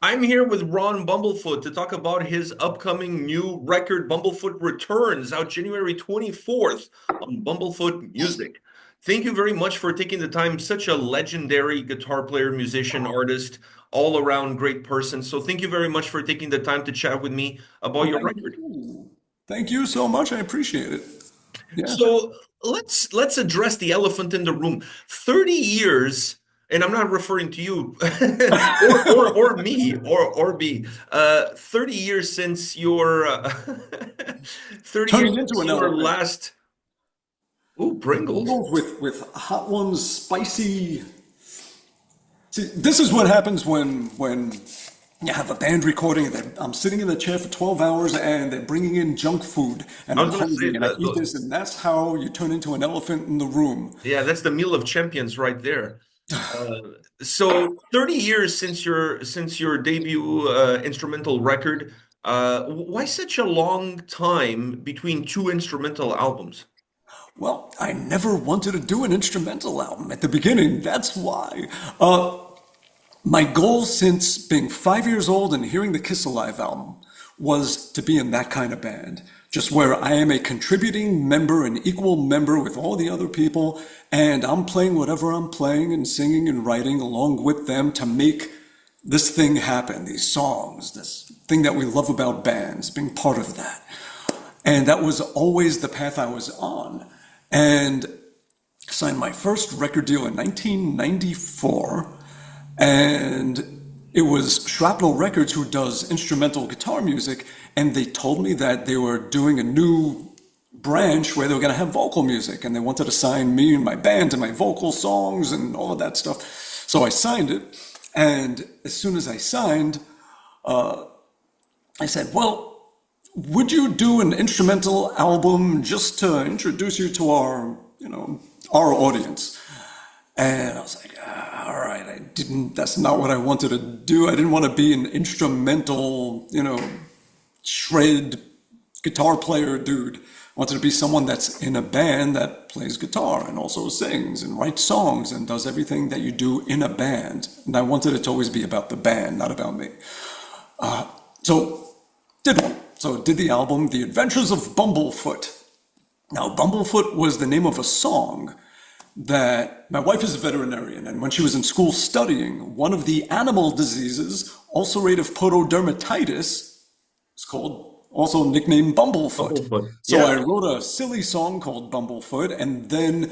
I'm here with Ron Bumblefoot to talk about his upcoming new record, Bumblefoot Returns, out January 24th on Bumblefoot Music. Thank you very much for taking the time. Such a legendary guitar player, musician, artist, all around great person. So thank you very much for taking the time to chat with me about Well, your thank record. you. Thank you so much. I appreciate it. Yeah. So let's address the elephant in the room. 30 years, and I'm not referring to you or me or me. 30 years since your 30 years Turning into since an your elephant. last. Ooh, Pringles. Pringles with hot ones, spicy. See, this is what happens when you have a band recording and I'm sitting in the chair for 12 hours and they're bringing in junk food and I I'm was gonna say hungry and I that. eat this and that's how you turn into an elephant in the room. Yeah, that's the meal of champions right there. So 30 years since your debut instrumental record. Why such a long time between two instrumental albums? Well, I never wanted to do an instrumental album at the beginning. That's why. Uh, My goal since being 5 years old and hearing the Kiss Alive album was to be in that kind of band, just where I am a contributing member, an equal member with all the other people, and I'm playing whatever I'm playing and singing and writing along with them to make this thing happen, these songs, this thing that we love about bands, being part of that. And that was always the path I was on. And signed my first record deal in 1994. And it was Shrapnel Records who does instrumental guitar music, and they told me that they were doing a new branch where they were going to have vocal music, and they wanted to sign me and my band and my vocal songs and all of that stuff. So I signed it, and as soon as I signed, I said, "Well, would you do an instrumental album just to introduce you to our audience?" And I was like, all right, that's not what I wanted to do. I didn't want to be an instrumental, shred guitar player dude. I wanted to be someone that's in a band that plays guitar and also sings and writes songs and does everything that you do in a band. And I wanted it to always be about the band, not about me. So did one. So did the album, The Adventures of Bumblefoot. Now, Bumblefoot was the name of a song that my wife is a veterinarian, and when she was in school studying, one of the animal diseases, ulcerative pododermatitis, is called, also nicknamed Bumblefoot. Bumblefoot. So Yeah. I wrote a silly song called Bumblefoot, and then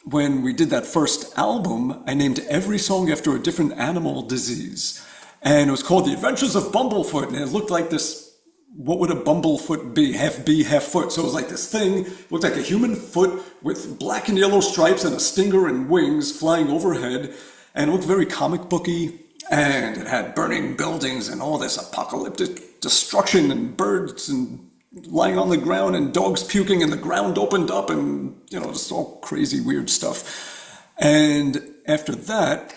when we did that first album, I named every song after a different animal disease. And it was called The Adventures of Bumblefoot, and it looked like this, what would a bumblefoot be? Half bee, half foot. So it was like this thing, looked like a human foot with black and yellow stripes and a stinger and wings flying overhead. And it looked very comic booky. And it had burning buildings and all this apocalyptic destruction and birds and lying on the ground and dogs puking and the ground opened up and, just all crazy weird stuff. And after that,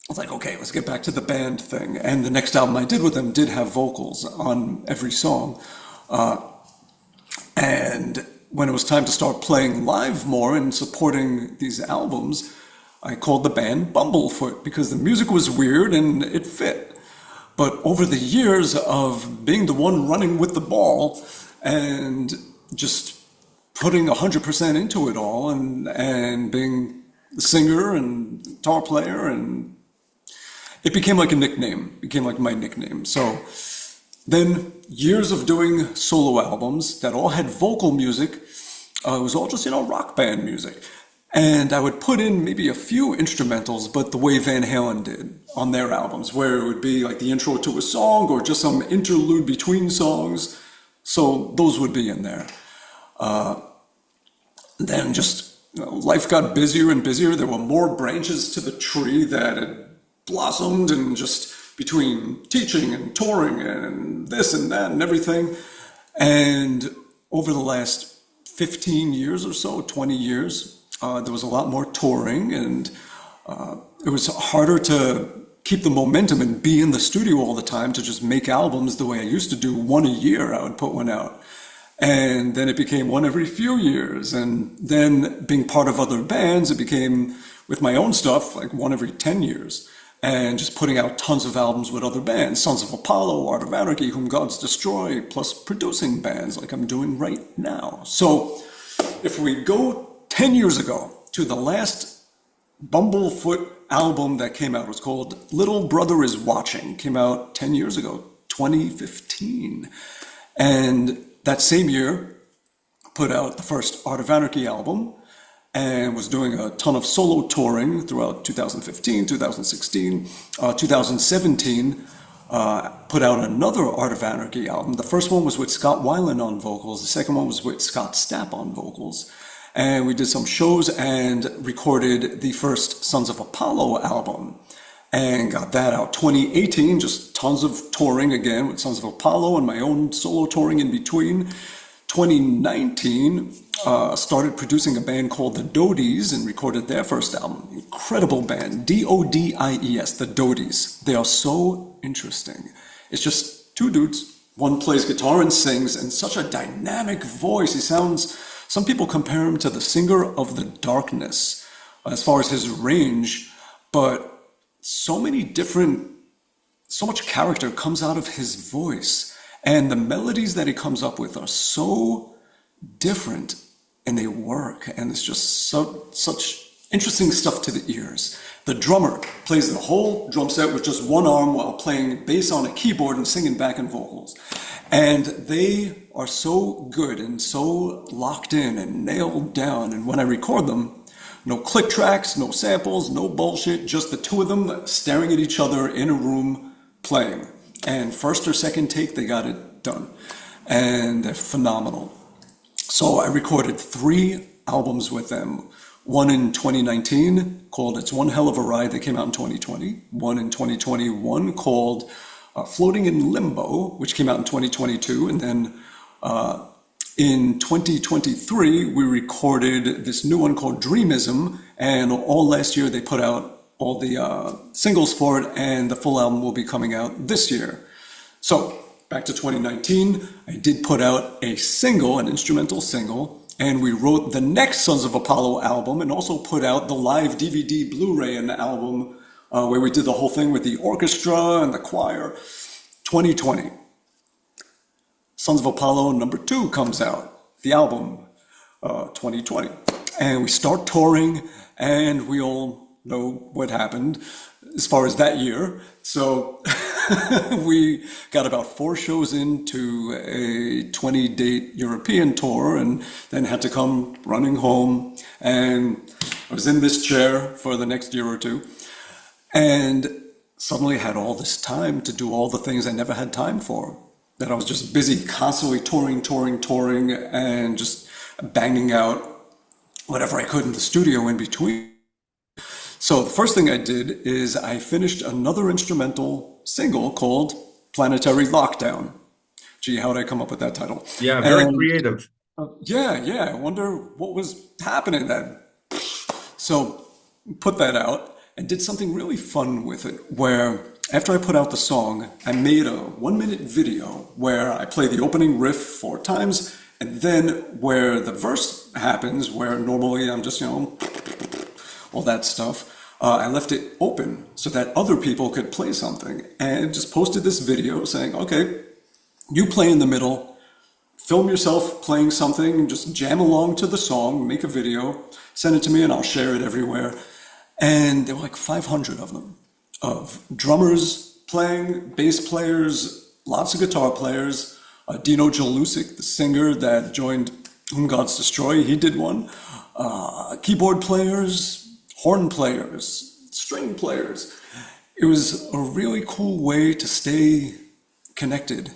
I was like, okay, let's get back to the band thing. And the next album I did with them did have vocals on every song. And when it was time to start playing live more and supporting these albums, I called the band Bumblefoot because the music was weird and it fit. But over the years of being the one running with the ball and just putting 100% into it all and being the singer and guitar player, and it became like a nickname, became like my nickname. So then years of doing solo albums that all had vocal music. It was all just, rock band music. And I would put in maybe a few instrumentals, but the way Van Halen did on their albums, where it would be like the intro to a song or just some interlude between songs. So those would be in there. Then just life got busier and busier. There were more branches to the tree that had blossomed, and just between teaching and touring and this and that and everything. And over the last 15 years or so, 20 years, there was a lot more touring, and it was harder to keep the momentum and be in the studio all the time to just make albums the way I used to do. One a year, I would put one out. And then it became one every few years. And then being part of other bands, it became, with my own stuff, like one every 10 years. and just putting out tons of albums with other bands, Sons of Apollo, Art of Anarchy, Whom Gods Destroy, plus producing bands like I'm doing right now. So if we go 10 years ago to the last Bumblefoot album that came out, it was called Little Brother Is Watching, came out 10 years ago, 2015. And that same year, put out the first Art of Anarchy album, and was doing a ton of solo touring throughout 2015, 2016, 2017, put out another Art of Anarchy album. The first one was with Scott Weiland on vocals. The second one was with Scott Stapp on vocals. And we did some shows and recorded the first Sons of Apollo album and got that out. 2018, just tons of touring again with Sons of Apollo and my own solo touring in between. 2019, started producing a band called the Dodies and recorded their first album. Incredible band, Dodies, the Dodies. They are so interesting. It's just two dudes. One plays guitar and sings, and such a dynamic voice. He sounds, some people compare him to the singer of The Darkness as far as his range, but so much character comes out of his voice. And the melodies that he comes up with are so different, and they work, and it's just such interesting stuff to the ears. The drummer plays the whole drum set with just one arm while playing bass on a keyboard and singing backing vocals. And they are so good and so locked in and nailed down. And when I record them, no click tracks, no samples, no bullshit, just the two of them staring at each other in a room playing. And first or second take, they got it done. And they're phenomenal. So I recorded 3 albums with them. One in 2019 called It's One Hell of a Ride that came out in 2020. One in 2021 called Floating in Limbo, which came out in 2022. And then in 2023, we recorded this new one called Dreamism. And all last year, they put out all the singles for it, and the full album will be coming out this year. So back to 2019, I did put out a single, an instrumental single, and we wrote the next Sons of Apollo album and also put out the live DVD Blu-ray and the album where we did the whole thing with the orchestra and the choir. 2020, Sons of Apollo #2 comes out, the album, 2020. And we start touring, and we all know what happened as far as that year. So we got about 4 shows into a 20-date European tour and then had to come running home. And I was in this chair for the next year or two. And suddenly I had all this time to do all the things I never had time for. That I was just busy constantly touring, and just banging out whatever I could in the studio in between. So the first thing I did is I finished another instrumental single called Planetary Lockdown. Gee, how did I come up with that title? Yeah, very creative. Yeah, I wonder what was happening then. So put that out and did something really fun with it, where after I put out the song, I made a 1-minute video where I play the opening riff 4 times, and then where the verse happens, where normally I'm just, all that stuff, I left it open so that other people could play something, and just posted this video saying, okay, you play in the middle, film yourself playing something, just jam along to the song, make a video, send it to me and I'll share it everywhere. And there were like 500 of them, of drummers playing, bass players, lots of guitar players. Dino Jalusic, the singer that joined Whom Gods Destroy, he did one. Keyboard players, horn players, string players. It was a really cool way to stay connected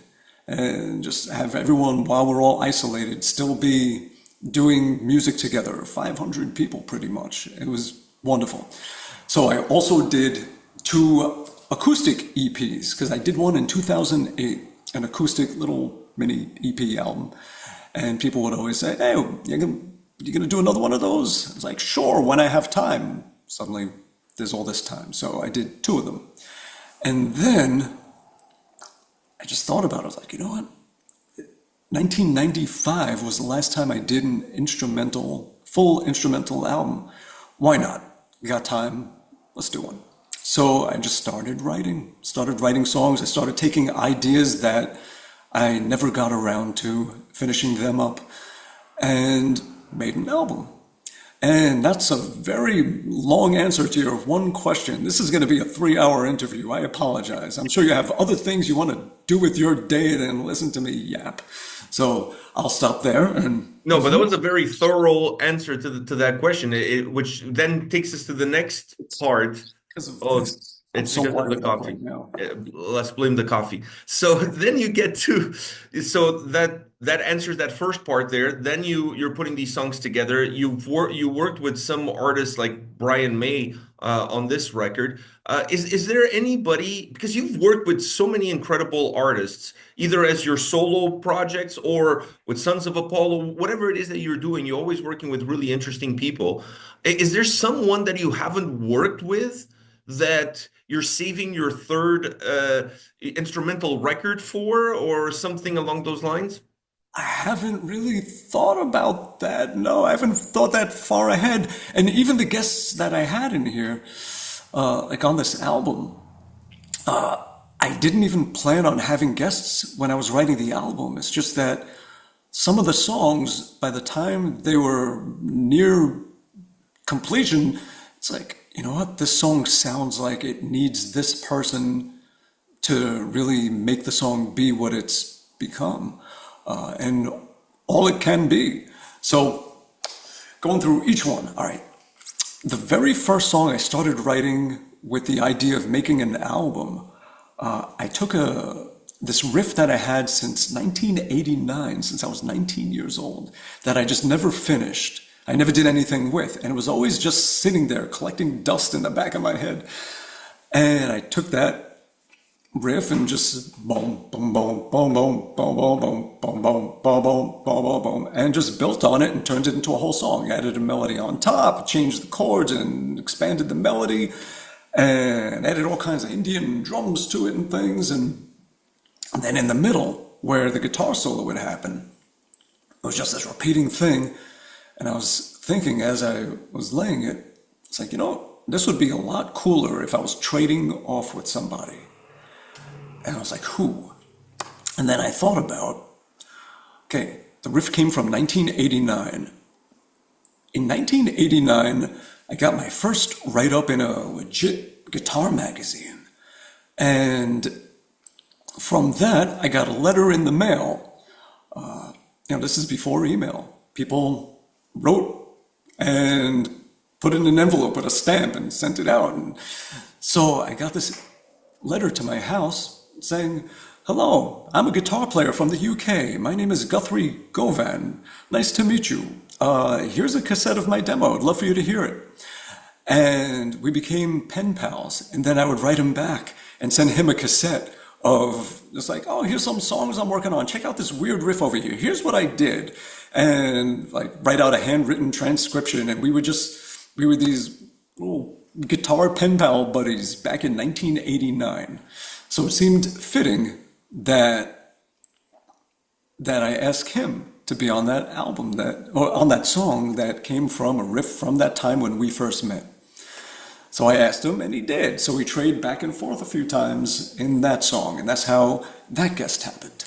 and just have everyone, while we're all isolated, still be doing music together. 500 people pretty much. It was wonderful. So I also did 2 acoustic EPs, because I did one in 2008, an acoustic little mini EP album. And people would always say, hey, you're gonna do another one of those? I was like, sure, when I have time. Suddenly, there's all this time. So I did 2 of them. And then I just thought about it. I was like, you know what? 1995 was the last time I did an full instrumental album. Why not? We got time. Let's do one. So I just started writing songs. I started taking ideas that I never got around to finishing them up and made an album. And that's a very long answer to your one question. This is going to be a 3 hour interview. I apologize. I'm sure you have other things you want to do with your day than listen to me yap. So I'll stop there and No, but that was a very thorough answer to that question, which then takes us to the next part. because of Oh, this, I'm it's so because of the wired up coffee. right now. Let's blame the coffee. So then you get to, so that answers that first part there. Then you're putting these songs together. You worked with some artists like Brian May on this record. Is there anybody, because you've worked with so many incredible artists, either as your solo projects or with Sons of Apollo, whatever it is that you're doing, you're always working with really interesting people. Is there someone that you haven't worked with that you're saving your third instrumental record for, or something along those lines? I haven't really thought about that. No, I haven't thought that far ahead. And even the guests that I had in here, like on this album, I didn't even plan on having guests when I was writing the album. It's just that some of the songs, by the time they were near completion, it's like, you know what, this song sounds like it needs this person to really make the song be what it's become, and all it can be. So, going through each one, all right. The very first song I started writing with the idea of making an album, I took this riff that I had since 1989, since I was 19 years old, that I just never finished. I never did anything with, and it was always just sitting there collecting dust in the back of my head. And I took that riff and just boom, boom, boom, boom, boom, boom, boom, boom, boom, boom, boom, boom, boom, boom, boom, and just built on it and turned it into a whole song. Added a melody on top, changed the chords and expanded the melody, and added all kinds of Indian drums to it and things. And then in the middle, where the guitar solo would happen, it was just this repeating thing. And I was thinking as I was laying it, it's like, you know, this would be a lot cooler if I was trading off with somebody. And I was like, who? And then I thought about, okay, the riff came from 1989. In 1989, I got my first write-up in a legit guitar magazine. And from that, I got a letter in the mail. This is before email. People wrote and put in an envelope with a stamp and sent it out. And so I got this letter to my house saying, hello, I'm a guitar player from the UK. My name is Guthrie Govan. Nice to meet you. Here's a cassette of my demo. I'd love for you to hear it. And we became pen pals. And then I would write him back and send him a cassette of just like, oh, here's some songs I'm working on. Check out this weird riff over here. Here's what I did. And like write out a handwritten transcription. And we were these little guitar pen pal buddies back in 1989. So it seemed fitting that I ask him to be on that album or on that song that came from a riff from that time when we first met. So I asked him, and he did. So we traded back and forth a few times in that song, and that's how that guest happened.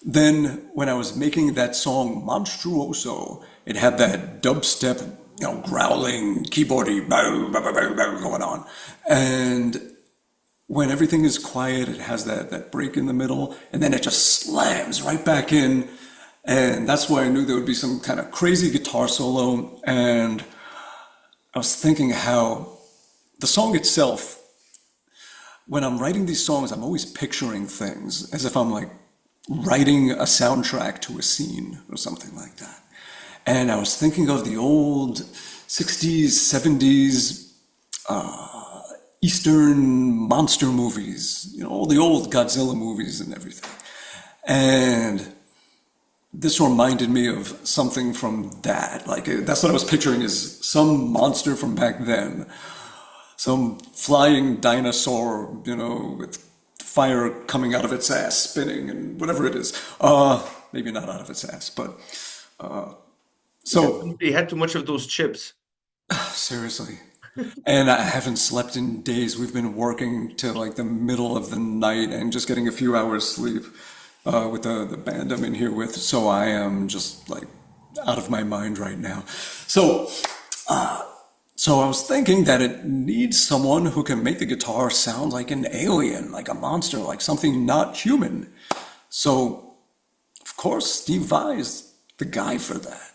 Then when I was making that song Monstruoso, it had that dubstep, growling, keyboardy, bow, bow, bow, bow, bow, going on. And when everything is quiet, it has that break in the middle, and then it just slams right back in. And that's why I knew there would be some kind of crazy guitar solo. And I was thinking how the song itself, when I'm writing these songs, I'm always picturing things as if I'm like writing a soundtrack to a scene or something like that. And I was thinking of the old 60s, 70s Eastern monster movies, all the old Godzilla movies and everything. And this reminded me of something from that. Like, that's what I was picturing, is some monster from back then. Some flying dinosaur, with fire coming out of its ass, spinning, and whatever it is. Maybe not out of its ass, but... so... They had too much of those chips. Seriously. And I haven't slept in days. We've been working till like the middle of the night and just getting a few hours sleep with the band I'm in here with. So I am just like out of my mind right now. So, so I was thinking that it needs someone who can make the guitar sound like an alien, like a monster, like something not human. So, of course, Steve Vai is the guy for that,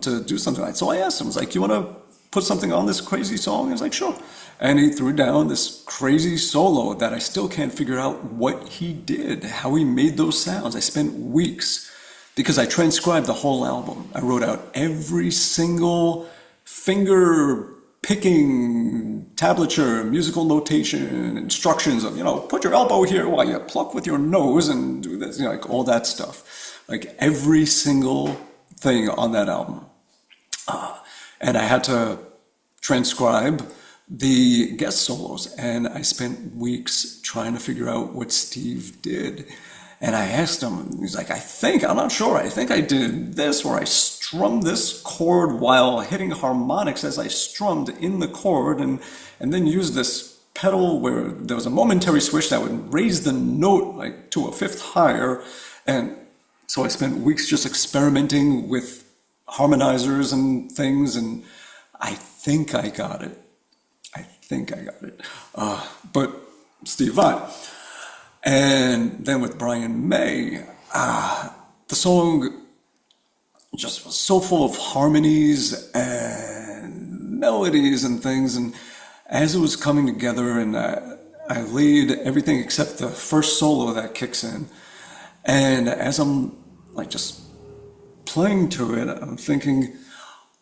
to do something like that. So I asked him, I was like, you want to put something on this crazy song? He was like, sure. And he threw down this crazy solo that I still can't figure out what he did, how he made those sounds. I spent weeks because I transcribed the whole album. I wrote out every single finger picking tablature, musical notation, instructions of, put your elbow here while you pluck with your nose and do this, like all that stuff. Like every single thing on that album. And I had to transcribe the guest solos, and I spent weeks trying to figure out what Steve did. And I asked him, he's like, I'm not sure, I think I did this, where I strummed this chord while hitting harmonics as I strummed in the chord, and then used this pedal where there was a momentary switch that would raise the note like to a fifth higher. And so I spent weeks just experimenting with harmonizers and things, and I think I got it. But Steve Vai. And then with Brian May, the song just was so full of harmonies and melodies and things. And as it was coming together, and I laid everything except the first solo that kicks in. And as I'm like just playing to it, I'm thinking,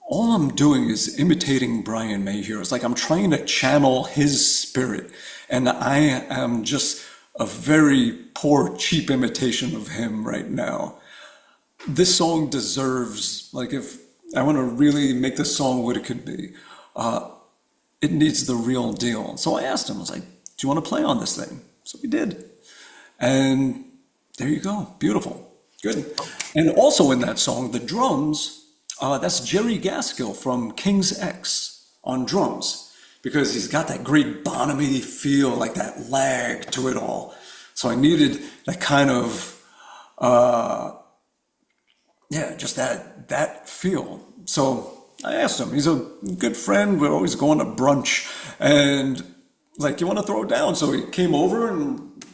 all I'm doing is imitating Brian May here. It's like I'm trying to channel his spirit, and I am just a very poor, cheap imitation of him right now. This song deserves, like, if I want to really make this song what it could be, it needs the real deal. So I asked him, I was like, do you want to play on this thing? So he did. And there you go. Beautiful. Good. And also in that song, the drums, that's Jerry Gaskill from King's X on drums, because he's got that great Bonhamy feel, like that lag to it all. So I needed that kind of, just that feel. So I asked him, he's a good friend, we're always going to brunch, and like, you want to throw it down? So he came over and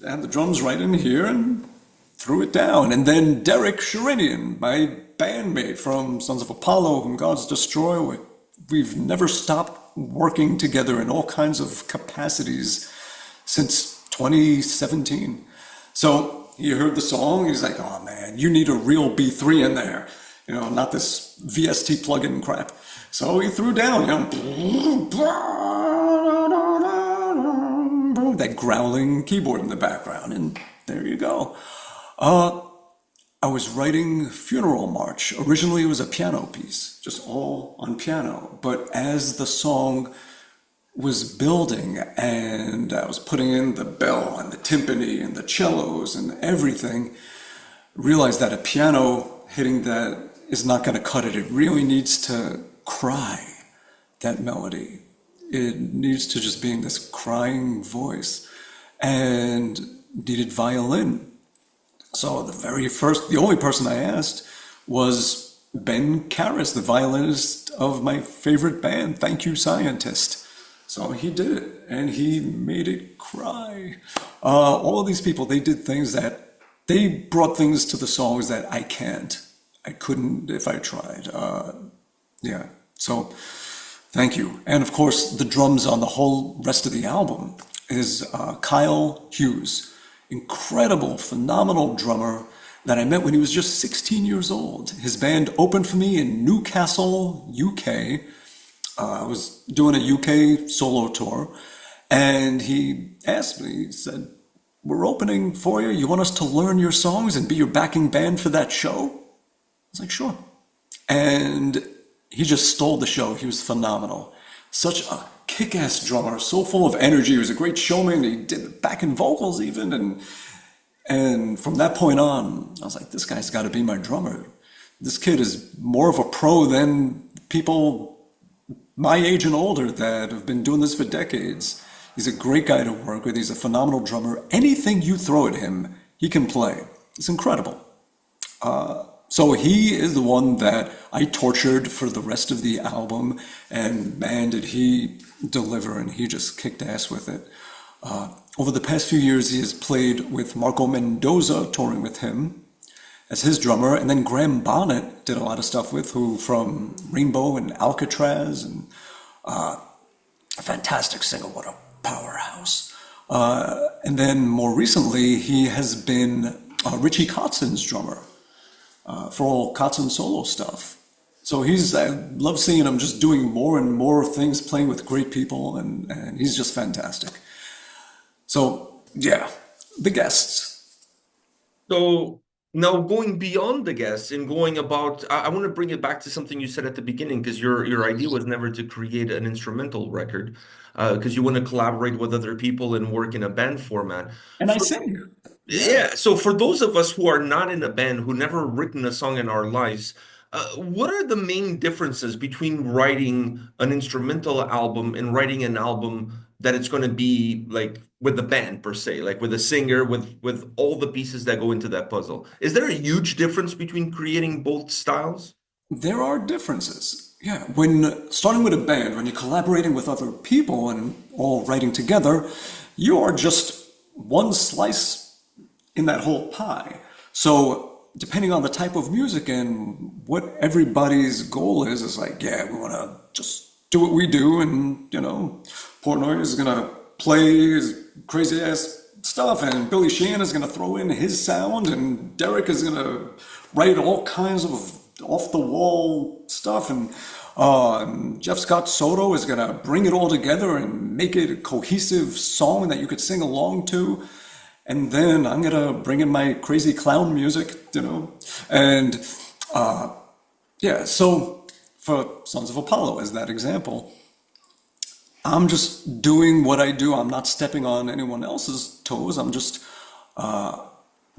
had the drums right in here and threw it down. And then Derek Sherinian, my bandmate from Sons of Apollo, Whom Gods Destroy, we've never stopped working together in all kinds of capacities since 2017. So he heard the song, he's like, oh man, you need a real B3 in there, not this VST plugin crap. So he threw down, that growling keyboard in the background, and there you go. I was writing Funeral March. Originally it was a piano piece, just all on piano. But as the song was building and I was putting in the bell and the timpani and the cellos and everything, realized that a piano hitting that is not going to cut it. It really needs to cry, that melody. It needs to just be in this crying voice, and needed violin. So the only person I asked was Ben Karras, the violinist of my favorite band, Thank You Scientist. So he did it, and he made it cry. All of these people, they did things that, they brought things to the songs that I couldn't if I tried. So thank you. And of course, the drums on the whole rest of the album is Kyle Hughes. Incredible, phenomenal drummer that I met when he was just 16 years old. His band opened for me in Newcastle, UK. I was doing a UK solo tour, and he asked me, he said, we're opening for you. You want us to learn your songs and be your backing band for that show? I was like, sure. And he just stole the show. He was phenomenal. Such a kick-ass drummer, so full of energy. He was a great showman. He did the backing vocals even. And from that point on, I was like, this guy's got to be my drummer. This kid is more of a pro than people my age and older that have been doing this for decades. He's a great guy to work with. He's a phenomenal drummer. Anything you throw at him, he can play. It's incredible. So he is the one that I tortured for the rest of the album, and man, did he deliver, and he just kicked ass with it. Over the past few years, he has played with Marco Mendoza, touring with him as his drummer, and then Graham Bonnet did a lot of stuff with, who from Rainbow and Alcatraz, and a fantastic singer, what a powerhouse. And then more recently, he has been Richie Kotzen's drummer for all Kotzen solo stuff. So I love seeing him just doing more and more things, playing with great people, and he's just fantastic. So, yeah, the guests. So now going beyond the guests and going about, I want to bring it back to something you said at the beginning, because your idea was never to create an instrumental record, because you want to collaborate with other people and work in a band format. And I sing. Yeah. Yeah, so for those of us who are not in a band, who never written a song in our lives, what are the main differences between writing an instrumental album and writing an album that it's going to be like with the band per se, like with a singer, with all the pieces that go into that puzzle? Is there a huge difference between creating both styles? There are differences. Yeah, when starting with a band, when you're collaborating with other people and all writing together, you are just one slice in that whole pie. So depending on the type of music and what everybody's goal is like, yeah, we want to just do what we do, and Portnoy is gonna play his crazy ass stuff, and Billy Sheehan is gonna throw in his sound, and Derek is gonna write all kinds of off the wall stuff, and Jeff Scott Soto is gonna bring it all together and make it a cohesive song that you could sing along to. And then I'm gonna bring in my crazy clown music, and yeah. So for Sons of Apollo as that example, I'm just doing what I do. I'm not stepping on anyone else's toes. I'm just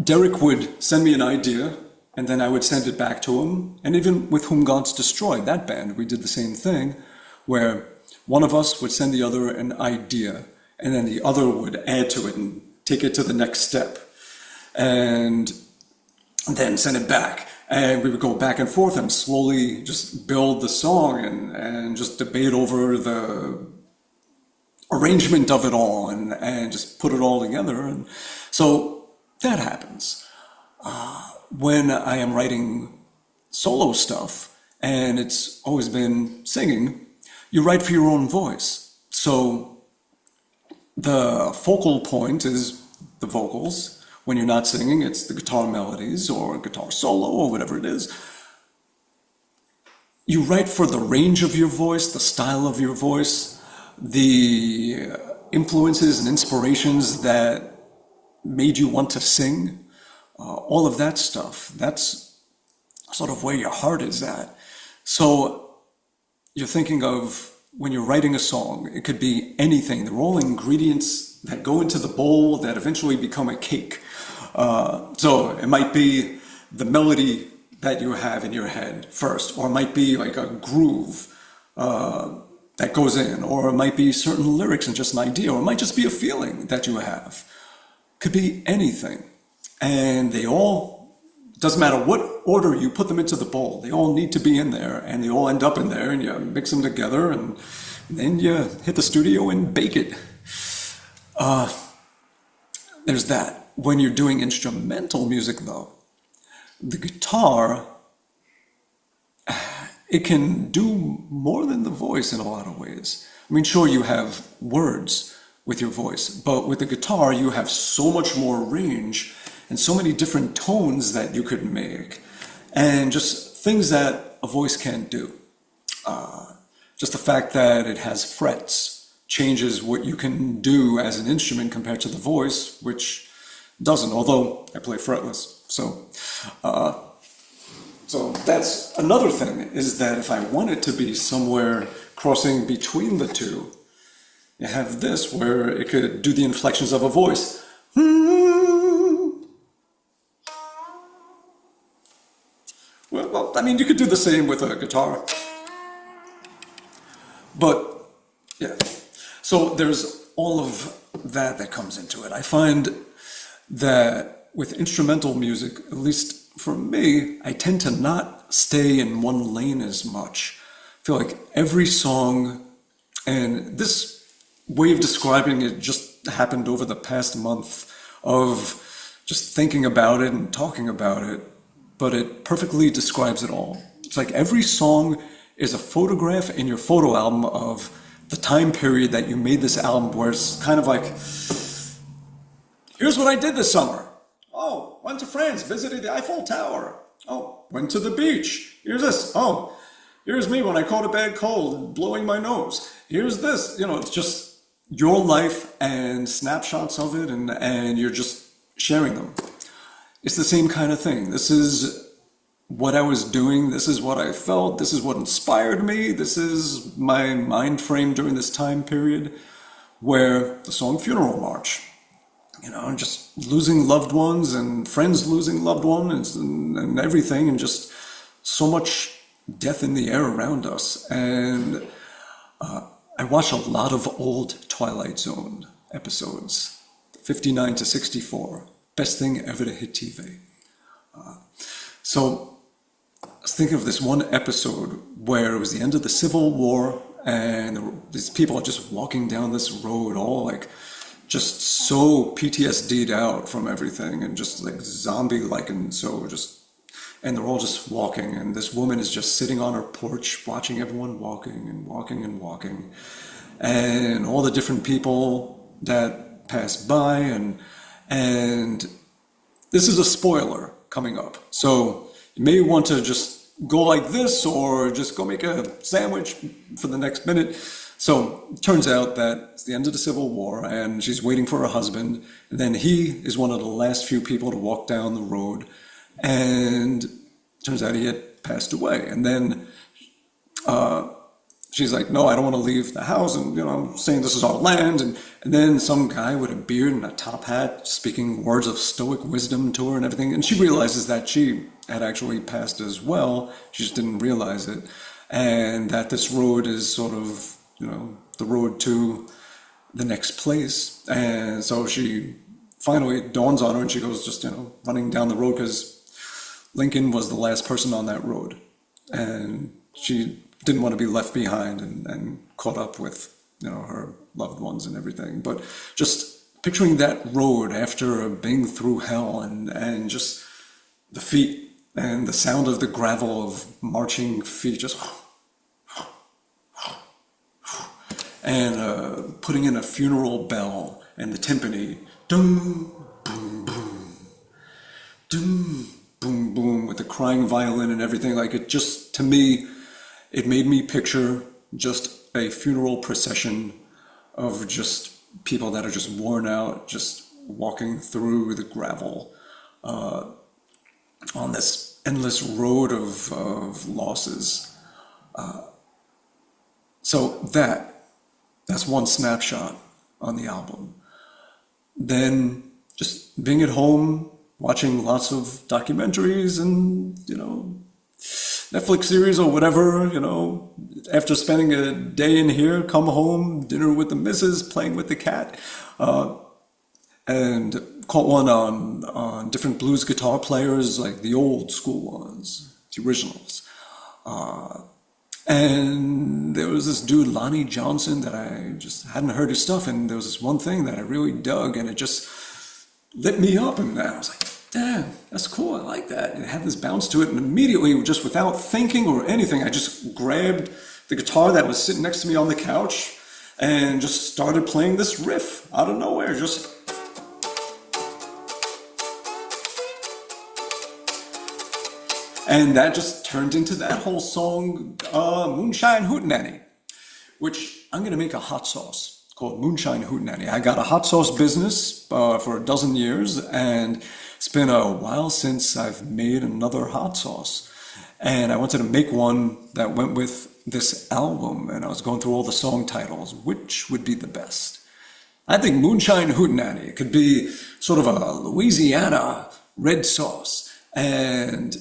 Derek would send me an idea, and then I would send it back to him. And even with Whom Gods Destroy, that band, we did the same thing, where one of us would send the other an idea, and then the other would add to it and take it to the next step, and then send it back. And we would go back and forth and slowly just build the song, and just debate over the arrangement of it all, and just put it all together. And so that happens. When I am writing solo stuff, and it's always been singing, you write for your own voice. So the focal point is the vocals. When you're not singing, it's the guitar melodies or guitar solo or whatever it is. You write for the range of your voice, the style of your voice, the influences and inspirations that made you want to sing, all of that stuff. That's sort of where your heart is at. So you're thinking of, when you're writing a song, it could be anything. They're all ingredients that go into the bowl that eventually become a cake. So it might be the melody that you have in your head first, or it might be like a groove that goes in, or it might be certain lyrics and just an idea, or it might just be a feeling that you have. Could be anything. And they all, doesn't matter what order you put them into the bowl, they all need to be in there, and they all end up in there, and you mix them together, and then you hit the studio and bake it. There's that. When you're doing instrumental music, though, the guitar, it can do more than the voice in a lot of ways. I mean, sure, you have words with your voice, but with the guitar, you have so much more range and so many different tones that you could make, and just things that a voice can't do. Just the fact that it has frets changes what you can do as an instrument compared to the voice, which doesn't, although I play fretless. So that's another thing, is that if I want it to be somewhere crossing between the two, you have this where it could do the inflections of a voice. Well, I mean, you could do the same with a guitar. But yeah, so there's all of that comes into it. I find that with instrumental music, at least for me, I tend to not stay in one lane as much. I feel like every song, and this way of describing it just happened over the past month of just thinking about it and talking about it, but it perfectly describes it all. It's like every song is a photograph in your photo album of the time period that you made this album, where it's kind of like, here's what I did this summer. Oh, went to France, visited the Eiffel Tower. Oh, went to the beach. Here's this. Oh, here's me when I caught a bad cold, blowing my nose. Here's this. It's just your life and snapshots of it, and you're just sharing them. It's the same kind of thing. This is what I was doing. This is what I felt. This is what inspired me. This is my mind frame during this time period, where the song Funeral March, just losing loved ones and friends losing loved ones and everything, and just so much death in the air around us. And I watch a lot of old Twilight Zone episodes, 59 to 64, best thing ever to hit TV. So I was thinking of this one episode where it was the end of the Civil War, and these people are just walking down this road, all like just so PTSD'd out from everything, and just like zombie-like, and they're all just walking, and this woman is just sitting on her porch watching everyone walking and walking and walking, and all the different people that pass by, and this is a spoiler coming up, so you may want to just go like this, or just go make a sandwich for the next minute. So it turns out that it's the end of the Civil War, and she's waiting for her husband, and then he is one of the last few people to walk down the road, and it turns out he had passed away. And then she's like, no, I don't want to leave the house, and I'm saying this is our land, and then some guy with a beard and a top hat speaking words of stoic wisdom to her and everything, and she realizes that she had actually passed as well. She just didn't realize it, and that this road is sort of the road to the next place. And so she finally dawns on her, and she goes just running down the road, because Lincoln was the last person on that road, and she didn't want to be left behind and caught up with her loved ones and everything. But just picturing that road after being through hell, and just the feet and the sound of the gravel of marching feet, just and putting in a funeral bell and the timpani, doom, boom, boom, doom, boom, boom, with the crying violin and everything. Like, it just, to me, it made me picture just a funeral procession of just people that are just worn out, just walking through the gravel on this endless road of losses. So that's one snapshot on the album. Then just being at home, watching lots of documentaries and, Netflix series or whatever, after spending a day in here, come home, dinner with the missus, playing with the cat, and caught one on different blues guitar players, like the old school ones, the originals. And there was this dude, Lonnie Johnson, that I just hadn't heard his stuff, and there was this one thing that I really dug, and it just lit me up, and I was like, damn, that's cool, I like that. And it had this bounce to it, and immediately, just without thinking or anything, I just grabbed the guitar that was sitting next to me on the couch, and just started playing this riff out of nowhere, just... And that just turned into that whole song, Moonshine Hootenanny, which I'm going to make a hot sauce called Moonshine Hootenanny. I got a hot sauce business for 12 years, and it's been a while since I've made another hot sauce. And I wanted to make one that went with this album, and I was going through all the song titles. Which would be the best? I think Moonshine Hootenanny could be sort of a Louisiana red sauce. And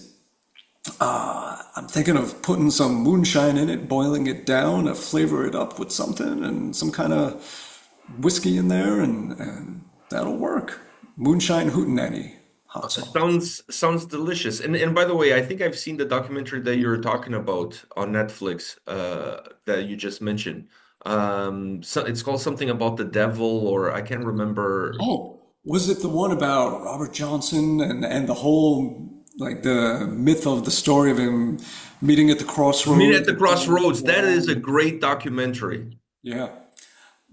I'm thinking of putting some moonshine in it, boiling it down, to flavor it up with something and some kind of whiskey in there, and that'll work. Moonshine hootenanny hot sauce. Sounds delicious. And by the way, I think I've seen the documentary that you're talking about on Netflix, that you just mentioned. So it's called something about the devil, or I can't remember. Oh, was it the one about Robert Johnson and the whole like the myth of the story of him meeting at the Meet crossroads? at the Crossroads. That is a great documentary. Yeah,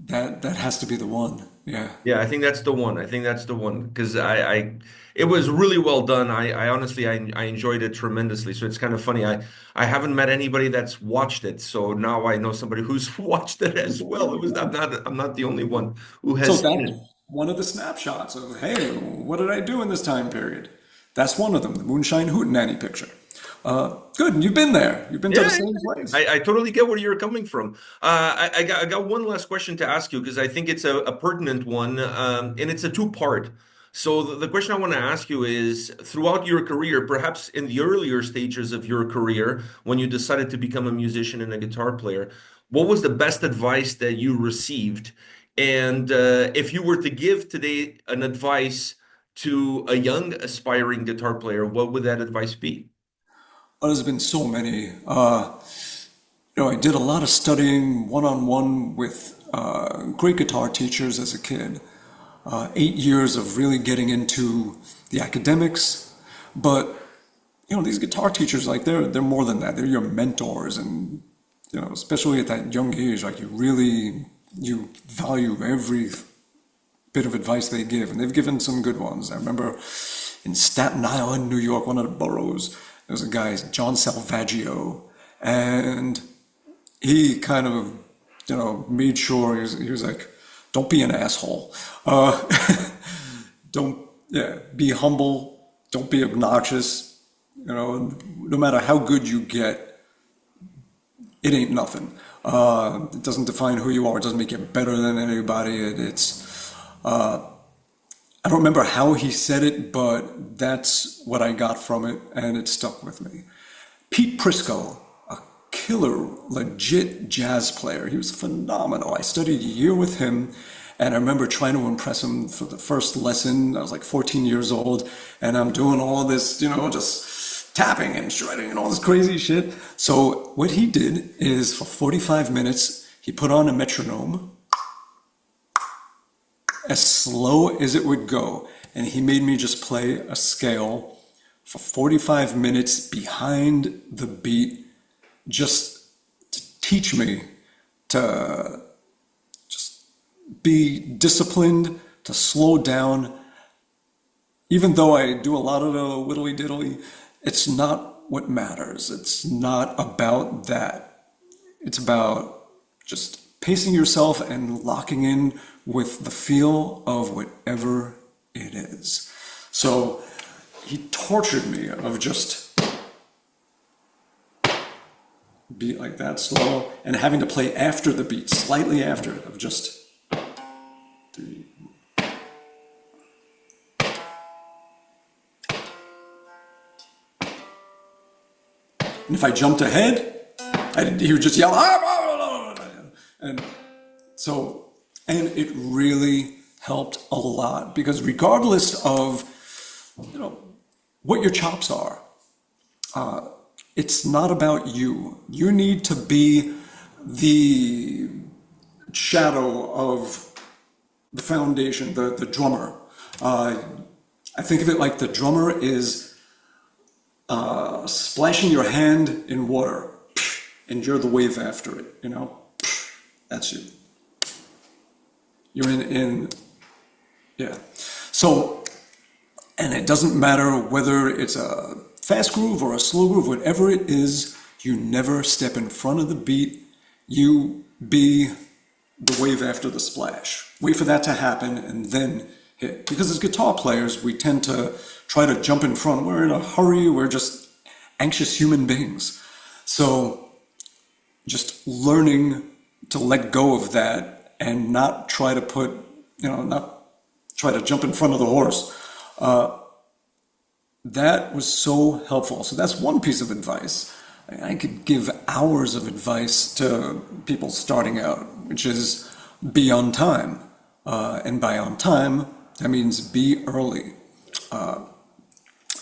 that has to be the one. Yeah. Yeah, I think that's the one. I think that's the one because it was really well done. I honestly, I enjoyed it tremendously. So it's kind of funny. I haven't met anybody that's watched it, so now I know somebody who's watched it as well. I'm not the only one who So has seen that's it. one of the snapshots of, hey, what did I do in this time period? That's one of them, the Moonshine Hootenanny picture. Good, and you've been there. You've been to the Yeah, same place. I totally get where you're coming from. I got one last question to ask you because I think it's a pertinent one, and it's a two-part. So the question I want to ask you is, throughout your career, perhaps in the earlier stages of your career, when you decided to become a musician and a guitar player, what was the best advice that you received? And if you were to give today an advice to a young aspiring guitar player, what would that advice be? Oh, there's been so many. I did a lot of studying one-on-one with great guitar teachers as a kid. 8 years of really getting into the academics, but these guitar teachers, like they're more than that. They're your mentors, and especially at that young age, like you value every bit of advice they give, and they've given some good ones. I remember in Staten Island, New York, one of the boroughs, there was a guy, John Salvaggio, and he kind of, made sure he was like, don't be an asshole. Uh, don't, yeah, be humble. Don't be obnoxious. No matter how good you get, it ain't nothing. It doesn't define who you are. It doesn't make you better than anybody. I don't remember how he said it, but that's what I got from it, and it stuck with me. Pete Prisco, a killer, legit jazz player. He was phenomenal. I studied a year with him, and I remember trying to impress him for the first lesson. I was like 14 years old, and I'm doing all this, just tapping and shredding and all this crazy shit. So what he did is for 45 minutes, he put on a metronome as slow as it would go. And he made me just play a scale for 45 minutes behind the beat, just to teach me to just be disciplined, to slow down. Even though I do a lot of the whittly diddly, it's not what matters. It's not about that. It's about just pacing yourself and locking in with the feel of whatever it is. So he tortured me of just beat like that slow and having to play after the beat, slightly after it, of just three. And if I jumped ahead, he would just yell, and so, and it really helped a lot because regardless of, what your chops are, it's not about you. You need to be the shadow of the foundation, the drummer. I think of it like the drummer is splashing your hand in water, and you're the wave after it, That's you. You're yeah. So, and it doesn't matter whether it's a fast groove or a slow groove, whatever it is, you never step in front of the beat. You be the wave after the splash. Wait for that to happen and then hit. Because as guitar players, we tend to try to jump in front. We're in a hurry. We're just anxious human beings. So just learning to let go of that and not try to not try to jump in front of the horse. That was so helpful. So that's one piece of advice. I could give hours of advice to people starting out, which is be on time. And by on time, that means be early.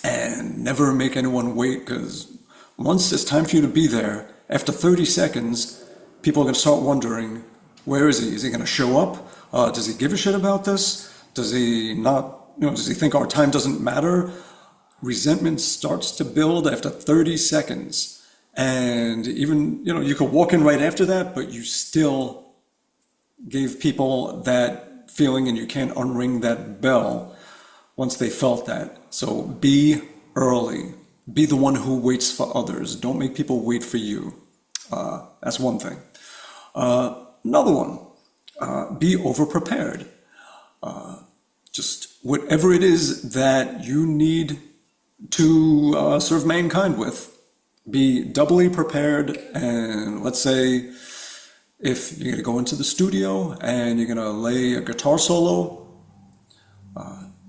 And never make anyone wait, because once it's time for you to be there, after 30 seconds, people are going to start wondering, where is he? Is he going to show up? Does he give a shit about this? Does he not, does he think our time doesn't matter? Resentment starts to build after 30 seconds. And even, you could walk in right after that, but you still gave people that feeling, and you can't unring that bell once they felt that. So be early. Be the one who waits for others. Don't make people wait for you. That's one thing. Another one, be over-prepared. Just whatever it is that you need to serve mankind with, be doubly prepared. And let's say if you're going to go into the studio and you're going to lay a guitar solo,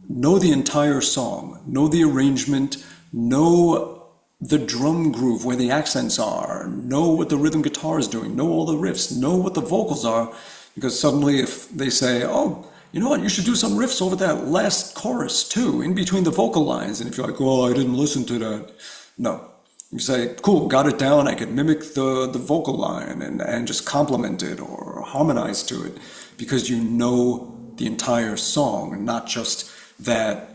know the entire song, know the arrangement, know the drum groove, where the accents are, know what the rhythm guitar is doing, know all the riffs, know what the vocals are, because suddenly if they say, oh, you know what, you should do some riffs over that last chorus too, in between the vocal lines, and if you're like, oh, I didn't listen to that, no. You say, cool, got it down, I can mimic the vocal line and just complement it or harmonize to it, because you know the entire song, not just that,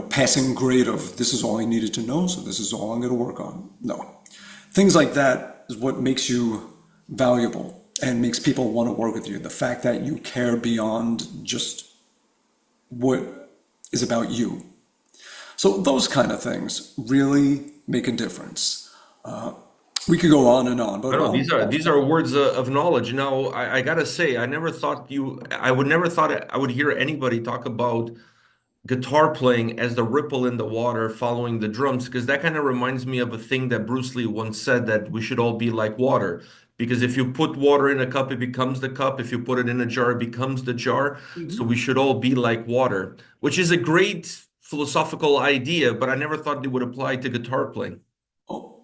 passing grade of this is all I needed to know, so this is all I'm going to work on. No. Things like that is what makes you valuable and makes people want to work with you. The fact that you care beyond just what is about you. So those kind of things really make a difference. We could go on and on, but I know these are words of knowledge. Now, I gotta say, I would never thought I would hear anybody talk about guitar playing as the ripple in the water following the drums, because that kind of reminds me of a thing that Bruce Lee once said, that we should all be like water. Because if you put water in a cup, it becomes the cup. If you put it in a jar, it becomes the jar. So we should all be like water, which is a great philosophical idea, but I never thought it would apply to guitar playing.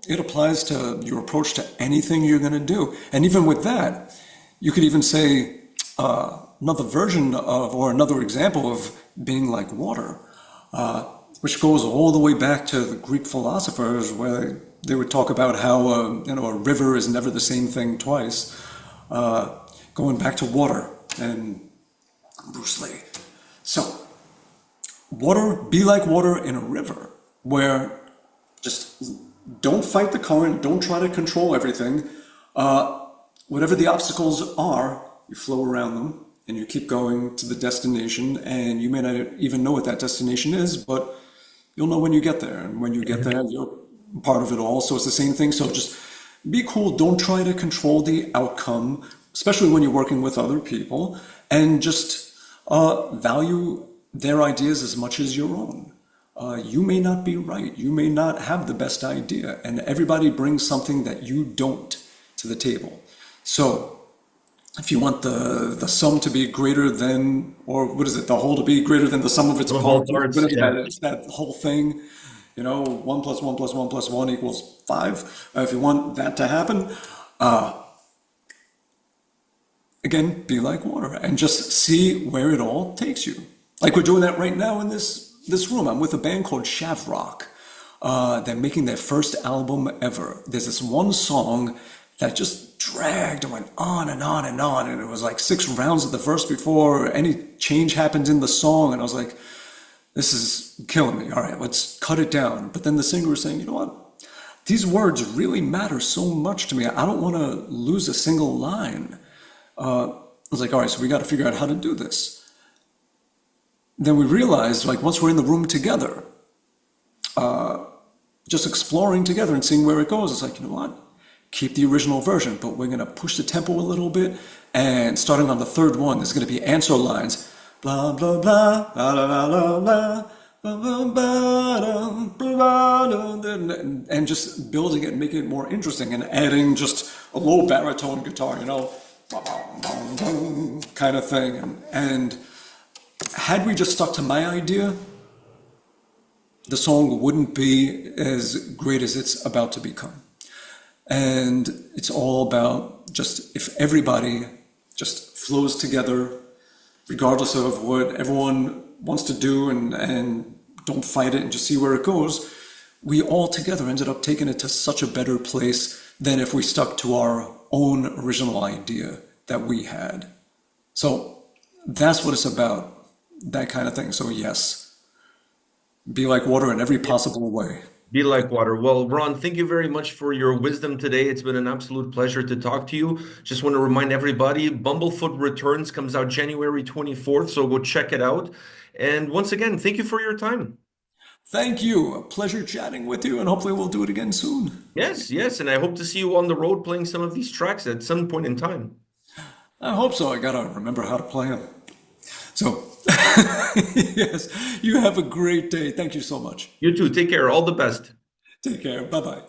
it applies to your approach to anything you're going to do. And even with that, you could even say another version of, or another example of being like water, which goes all the way back to the Greek philosophers, where they would talk about how a river is never the same thing twice. Going back to water and Bruce Lee. So, water, be like water in a river, where just don't fight the current, don't try to control everything. Whatever the obstacles are, you flow around them and you keep going to the destination, and you may not even know what that destination is, but you'll know when you get there. And when you get there, you're part of it all. So it's the same thing. So just be cool. Don't try to control the outcome, especially when you're working with other people, and just value their ideas as much as your own. You may not be right. You may not have the best idea, and everybody brings something that you don't to the table. So if you want the sum to be greater than, or what is it, the whole to be greater than the sum of its The whole parts, parts, whatever yeah. that is, that whole thing, 1 plus 1 plus 1 plus 1 equals 5. If you want that to happen, again, be like water and just see where it all takes you. Like we're doing that right now in this room. I'm with a band called Shavrock. They're making their first album ever. There's this one song that just dragged and went on and on and on. And it was like 6 rounds of the verse before any change happened in the song. And I was like, this is killing me. All right, let's cut it down. But then the singer was saying, you know what? These words really matter so much to me. I don't want to lose a single line. I was like, all right, so we got to figure out how to do this. Then we realized, like, once we're in the room together, just exploring together and seeing where it goes, it's like, you know what? Keep the original version, but we're going to push the tempo a little bit. And starting on the third one, there's going to be answer lines. Blah, blah, blah, blah, blah, blah, blah. And just building it and making it more interesting and adding just a low baritone guitar, kind of thing. And had we just stuck to my idea, the song wouldn't be as great as it's about to become. And it's all about just if everybody just flows together, regardless of what everyone wants to do and don't fight it and just see where it goes, we all together ended up taking it to such a better place than if we stuck to our own original idea that we had. So that's what it's about, that kind of thing. So yes, be like water in every possible way. Be like water. Well, Ron, thank you very much for your wisdom today. It's been an absolute pleasure to talk to you. Just want to remind everybody, Bumblefoot Returns comes out January 24th, so go check it out. And once again, thank you for your time. Thank you. A pleasure chatting with you, and hopefully we'll do it again soon. Yes, yes, and I hope to see you on the road playing some of these tracks at some point in time. I hope so. I gotta remember how to play them. So, yes, you have a great day. Thank you so much. You too. Take care. All the best. Take care. Bye bye.